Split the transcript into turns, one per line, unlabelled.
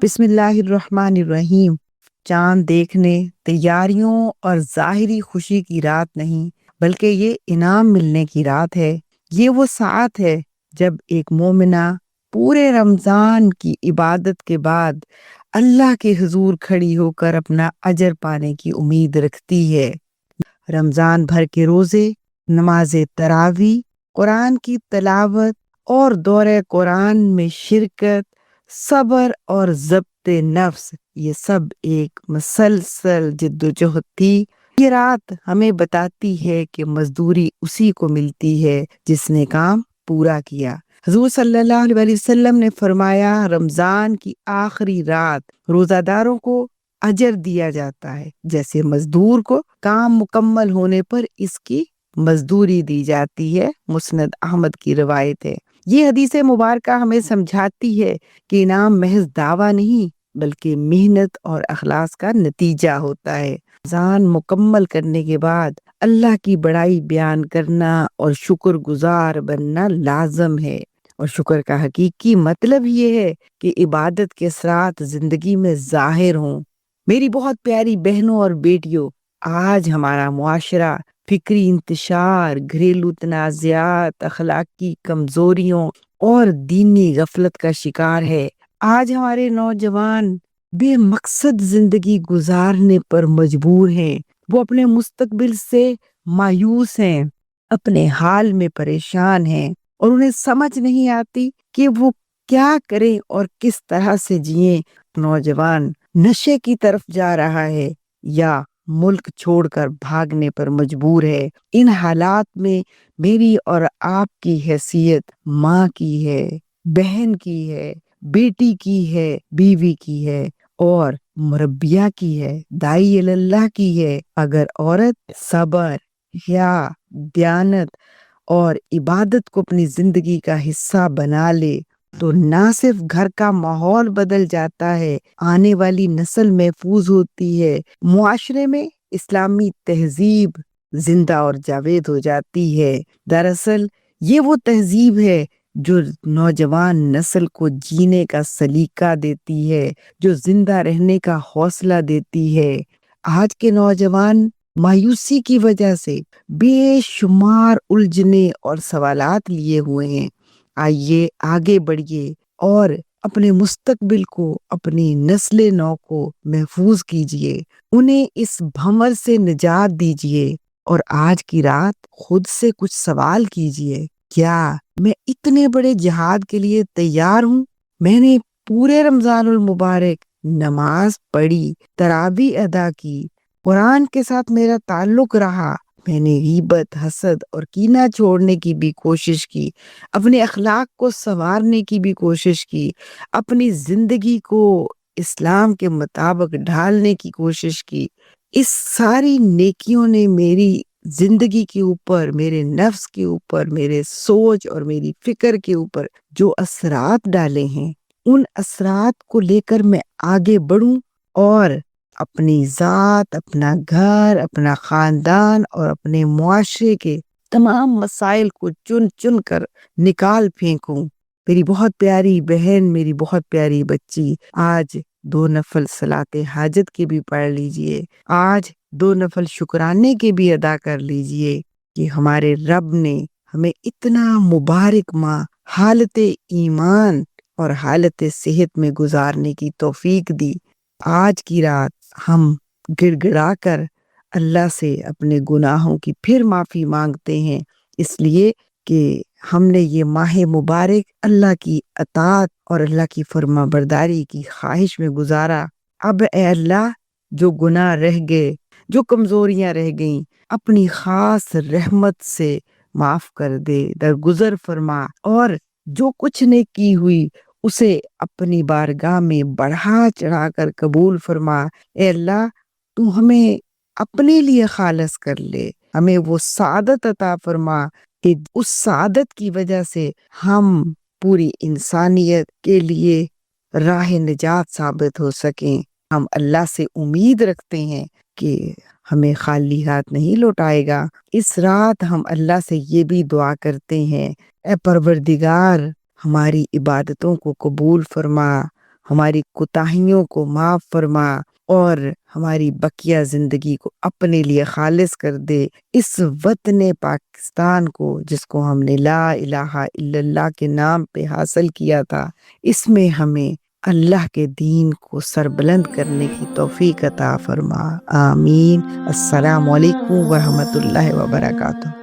بسم اللہ الرحمن الرحیم۔ چاند دیکھنے، تیاریوں اور ظاہری خوشی کی رات نہیں، بلکہ یہ انعام ملنے کی رات ہے۔ یہ وہ ساعت ہے جب ایک مومنہ پورے رمضان کی عبادت کے بعد اللہ کے حضور کھڑی ہو کر اپنا اجر پانے کی امید رکھتی ہے۔ رمضان بھر کے روزے، نماز تراویح، قرآن کی تلاوت اور دورہ قرآن میں شرکت، صبر اور ضبط نفس، یہ سب ایک مسلسل جدوجہد تھی۔ یہ رات ہمیں بتاتی ہے کہ مزدوری اسی کو ملتی ہے جس نے کام پورا کیا۔ حضور صلی اللہ علیہ وسلم نے فرمایا، رمضان کی آخری رات روزہ داروں کو اجر دیا جاتا ہے جیسے مزدور کو کام مکمل ہونے پر اس کی مزدوری دی جاتی ہے۔ مسند احمد کی روایت ہے۔ یہ حدیث مبارکہ ہمیں سمجھاتی ہے کہ انعام محض دعویٰ نہیں بلکہ محنت اور اخلاص کا نتیجہ ہوتا ہے۔ رمضان مکمل کرنے کے بعد اللہ کی بڑائی بیان کرنا اور شکر گزار بننا لازم ہے، اور شکر کا حقیقی مطلب یہ ہے کہ عبادت کے اثرات زندگی میں ظاہر ہوں۔ میری بہت پیاری بہنوں اور بیٹیوں، آج ہمارا معاشرہ فکری انتشار، گھریلو تنازعات، اخلاقی کمزوریوں اور دینی غفلت کا شکار ہے۔ آج ہمارے نوجوان بے مقصد زندگی گزارنے پر مجبور ہیں۔ وہ اپنے مستقبل سے مایوس ہیں، اپنے حال میں پریشان ہیں، اور انہیں سمجھ نہیں آتی کہ وہ کیا کریں اور کس طرح سے جئیں۔ نوجوان نشے کی طرف جا رہا ہے یا ملک چھوڑ کر بھاگنے پر مجبور ہے۔ ان حالات میں میری اور آپ کی حیثیت ماں کی ہے، بہن کی ہے، بیٹی کی ہے، بیوی کی ہے اور مربیہ کی ہے، داعی اللہ کی ہے۔ اگر عورت صبر، حیا، دیانت اور عبادت کو اپنی زندگی کا حصہ بنا لے تو نہ صرف گھر کا ماحول بدل جاتا ہے، آنے والی نسل محفوظ ہوتی ہے، معاشرے میں اسلامی تہذیب زندہ اور جاوید ہو جاتی ہے۔ دراصل یہ وہ تہذیب ہے جو نوجوان نسل کو جینے کا سلیقہ دیتی ہے، جو زندہ رہنے کا حوصلہ دیتی ہے۔ آج کے نوجوان مایوسی کی وجہ سے بے شمار الجھنے اور سوالات لیے ہوئے ہیں۔ آئیے آگے بڑھیے اور اپنے مستقبل کو، اپنی نسل نو کو محفوظ کیجیے، انہیں اس بھنور سے نجات دیجیے، اور آج کی رات خود سے کچھ سوال کیجیے، کیا میں اتنے بڑے جہاد کے لیے تیار ہوں؟ میں نے پورے رمضان المبارک نماز پڑھی، تراویح ادا کی، قرآن کے ساتھ میرا تعلق رہا، میں نے غیبت، حسد اور کینہ چھوڑنے کی بھی کوشش کی، اپنے اخلاق کو سنوارنے کی بھی کوشش کی، اپنی زندگی کو اسلام کے مطابق ڈھالنے کی کوشش کی۔ اس ساری نیکیوں نے میری زندگی کے اوپر، میرے نفس کے اوپر، میرے سوچ اور میری فکر کے اوپر جو اثرات ڈالے ہیں، ان اثرات کو لے کر میں آگے بڑھوں اور اپنی ذات، اپنا گھر، اپنا خاندان اور اپنے معاشرے کے تمام مسائل کو چن چن کر نکال پھینکوں۔ میری بہت پیاری بہن، میری بہت پیاری بچی، آج 2 نفل صلاۃ حاجت کے بھی پڑھ لیجئے، آج 2 نفل شکرانے کے بھی ادا کر لیجئے کہ ہمارے رب نے ہمیں اتنا مبارک ماہ حالت ایمان اور حالت صحت میں گزارنے کی توفیق دی۔ آج کی رات ہم گڑ گڑا کر اللہ سے اپنے گناہوں کی پھر معافی مانگتے ہیں، اس لیے کہ ہم نے یہ ماہ مبارک اللہ کی اطاعت اور اللہ کی فرما برداری کی خواہش میں گزارا۔ اب اے اللہ، جو گناہ رہ گئے، جو کمزوریاں رہ گئیں، اپنی خاص رحمت سے معاف کر دے، درگزر فرما، اور جو کچھ نیکی ہوئی اسے اپنی بارگاہ میں بڑھا چڑھا کر قبول فرما۔ اے اللہ، تو ہمیں اپنے لیے خالص کر لے، ہمیں وہ سعادت عطا فرما کہ اس سعادت کی وجہ سے ہم پوری انسانیت کے لیے راہ نجات ثابت ہو سکیں۔ ہم اللہ سے امید رکھتے ہیں کہ ہمیں خالی ہاتھ نہیں لوٹائے گا۔ اس رات ہم اللہ سے یہ بھی دعا کرتے ہیں، اے پروردگار، ہماری عبادتوں کو قبول فرما، ہماری کوتاہیوں کو معاف فرما اور ہماری بقیہ زندگی کو اپنے لیے خالص کر دے۔ اس وطن پاکستان کو جس کو ہم نے لا الہ الا اللہ کے نام پہ حاصل کیا تھا، اس میں ہمیں اللہ کے دین کو سربلند کرنے کی توفیق عطا فرما۔ آمین۔ السلام علیکم ورحمۃ اللہ وبرکاتہ۔